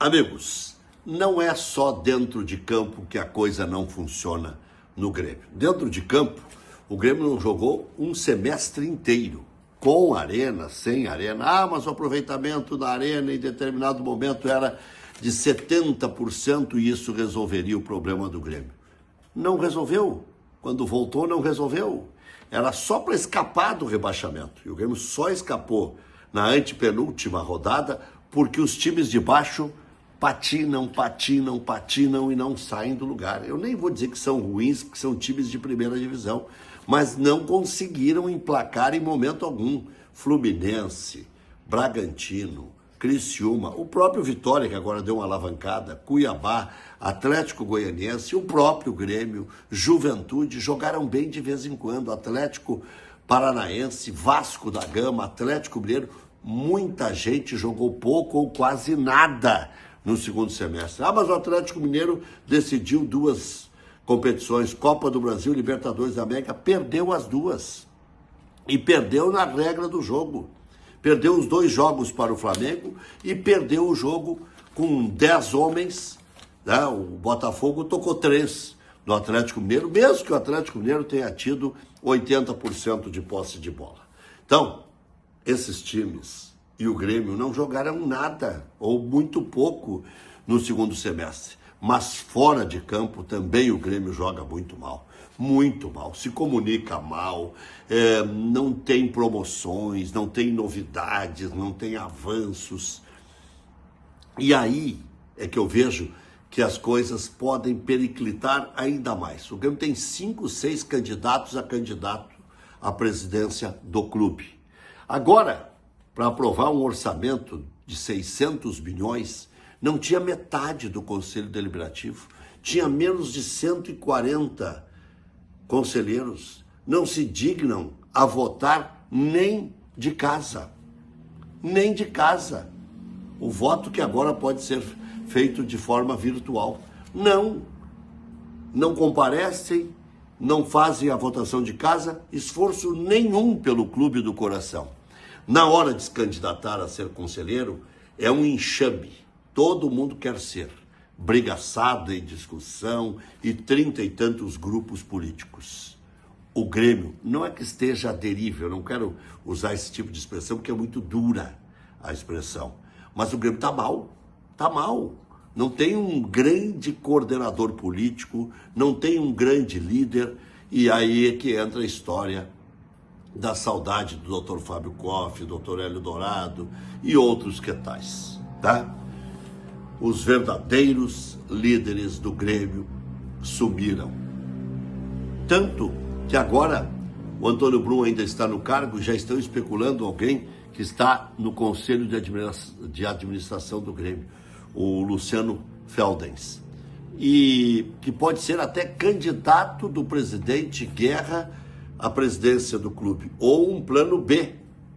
Amigos, não é só dentro de campo que a coisa não funciona no Grêmio. Dentro de campo, o Grêmio não jogou um semestre inteiro, com arena, sem arena. Ah, mas o aproveitamento da arena em determinado momento era de 70% e isso resolveria o problema do Grêmio. Não resolveu. Quando voltou, não resolveu. Era só para escapar do rebaixamento. E o Grêmio só escapou na antepenúltima rodada porque os times de baixo patinam e não saem do lugar. Eu nem vou dizer que são ruins, porque são times de primeira divisão, mas não conseguiram emplacar em momento algum. Fluminense, Bragantino, Criciúma, o próprio Vitória, que agora deu uma alavancada, Cuiabá, Atlético Goianiense, o próprio Grêmio, Juventude, jogaram bem de vez em quando. Atlético Paranaense, Vasco da Gama, Atlético Mineiro, muita gente jogou pouco ou quase nada no segundo semestre. Ah, mas o Atlético Mineiro decidiu duas competições, Copa do Brasil e Libertadores da América, perdeu as duas. E perdeu na regra do jogo. Perdeu os 2 jogos para o Flamengo e perdeu o jogo com 10 homens. Né? O Botafogo tocou 3 no Atlético Mineiro, mesmo que o Atlético Mineiro tenha tido 80% de posse de bola. Então, esses times e o Grêmio não jogaram nada, ou muito pouco, no segundo semestre. Mas fora de campo também o Grêmio joga muito mal. Muito mal, se comunica mal, não tem promoções, não tem novidades, não tem avanços. E aí é que eu vejo que as coisas podem periclitar ainda mais. O Grêmio tem 5, 6 candidatos à presidência do clube. Agora, para aprovar um orçamento de 600 milhões, não tinha metade do Conselho Deliberativo, tinha menos de 140 conselheiros, não se dignam a votar nem de casa. Nem de casa. O voto que agora pode ser feito de forma virtual. Não comparecem, não fazem a votação de casa, esforço nenhum pelo clube do coração. Na hora de se candidatar a ser conselheiro, é um enxame. Todo mundo quer ser. Brigaçada em discussão e 30 e tantos grupos políticos. O Grêmio não é que esteja à deriva, eu não quero usar esse tipo de expressão porque é muito dura a expressão, mas o Grêmio está mal. Não tem um grande coordenador político, não tem um grande líder, e aí é que entra a história da saudade do Dr. Fábio Koff, Dr. Hélio Dourado e outros que tais, tá? Os verdadeiros líderes do Grêmio sumiram. Tanto que agora o Antônio Brum ainda está no cargo, já estão especulando alguém que está no Conselho de Administração do Grêmio, o Luciano Feldens, e que pode ser até candidato do presidente Guerra à presidência do clube, ou um plano B,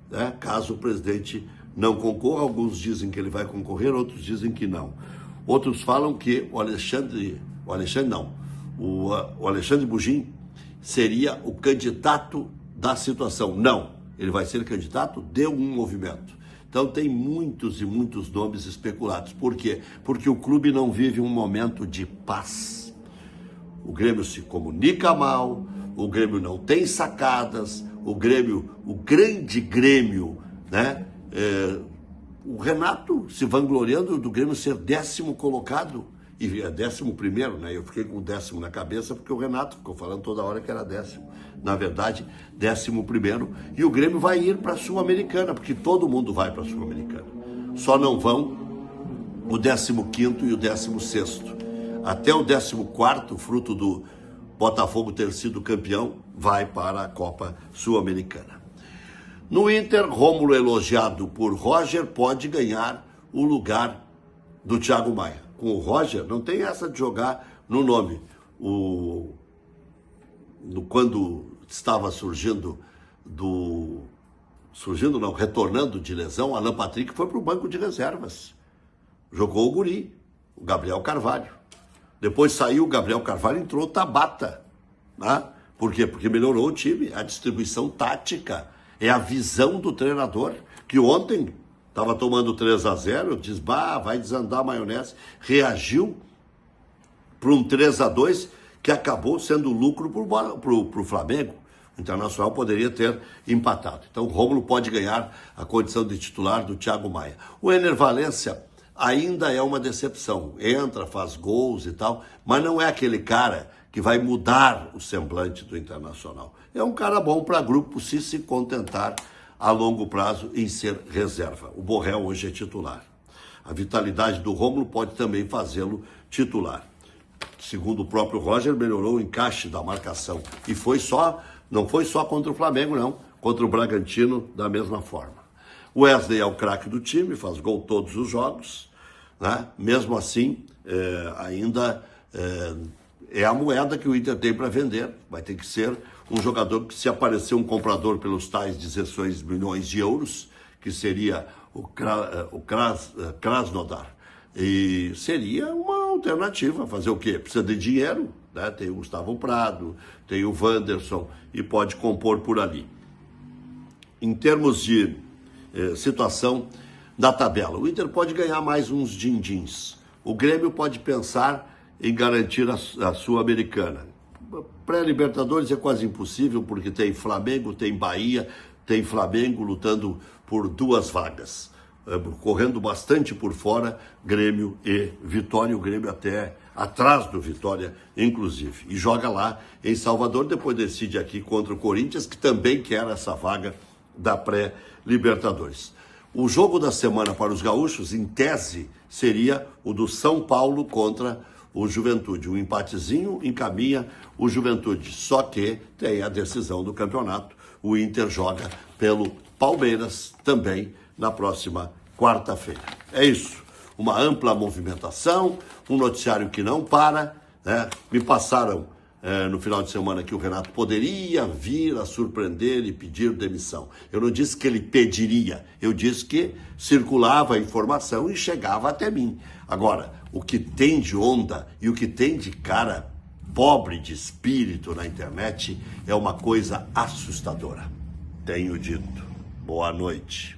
né, caso o presidente não concorra. Alguns dizem que ele vai concorrer, outros dizem que não. Outros falam que o Alexandre Bugin seria o candidato da situação. Não, ele vai ser candidato de um movimento. Então tem muitos e muitos nomes especulados. Por quê? Porque o clube não vive um momento de paz. O Grêmio se comunica mal, o Grêmio não tem sacadas, o grande Grêmio, né? O Renato se vangloriando do Grêmio ser 10º colocado, e é 11º, né? Eu fiquei com o 10º na cabeça porque o Renato ficou falando toda hora que era 10º. Na verdade, 11º, e o Grêmio vai ir para a Sul-Americana, porque todo mundo vai para a Sul-Americana. Só não vão o 15º e o 16º. Até o 14º, fruto do Botafogo ter sido campeão, vai para a Copa Sul-Americana. No Inter, Rômulo, elogiado por Roger, pode ganhar o lugar do Thiago Maia. Com o Roger, não tem essa de jogar no nome. Quando estava retornando de lesão, Alan Patrick foi para o banco de reservas. Jogou o guri, o Gabriel Carvalho. Depois saiu o Gabriel Carvalho, entrou o Tabata. Né? Por quê? Porque melhorou o time, a distribuição tática, é a visão do treinador, que ontem estava tomando 3-0, eu disse, vai desandar a maionese. Reagiu para um 3-2 que acabou sendo lucro para o Flamengo. O Internacional poderia ter empatado. Então o Rômulo pode ganhar a condição de titular do Thiago Maia. O Ener Valencia ainda é uma decepção. Entra, faz gols e tal, mas não é aquele cara que vai mudar o semblante do Internacional. É um cara bom para grupo se contentar a longo prazo em ser reserva. O Borrell hoje é titular. A vitalidade do Rômulo pode também fazê-lo titular. Segundo o próprio Roger, melhorou o encaixe da marcação. E não foi só contra o Flamengo, não. Contra o Bragantino, da mesma forma. O Wesley é o craque do time, faz gol todos os jogos, né? Mesmo assim, ainda é a moeda que o Inter tem para vender. Vai ter que ser um jogador que, se aparecer um comprador pelos tais 16 milhões de euros, que seria o Krasnodar, e seria uma alternativa. Fazer o quê? Precisa de dinheiro, né? Tem o Gustavo Prado, tem o Wanderson e pode compor por ali. Em termos de situação da tabela, o Inter pode ganhar mais uns din-dins. O Grêmio pode pensar em garantir a Sul-Americana. Pré-Libertadores é quase impossível, porque tem Flamengo, tem Bahia, tem Flamengo lutando por 2 vagas. Correndo bastante por fora, Grêmio e Vitória, o Grêmio até atrás do Vitória, inclusive. E joga lá em Salvador, depois decide aqui contra o Corinthians, que também quer essa vaga da pré-Libertadores. O jogo da semana para os gaúchos, em tese, seria o do São Paulo contra o Juventude. Um empatezinho encaminha o Juventude, só que tem a decisão do campeonato. O Inter joga pelo Palmeiras também na próxima quarta-feira. É isso, uma ampla movimentação, um noticiário que não para, né? Me passaram no final de semana que o Renato poderia vir a surpreender e pedir demissão. Eu não disse que ele pediria, eu disse que circulava a informação e chegava até mim. Agora, o que tem de onda e o que tem de cara pobre de espírito na internet é uma coisa assustadora. Tenho dito. Boa noite.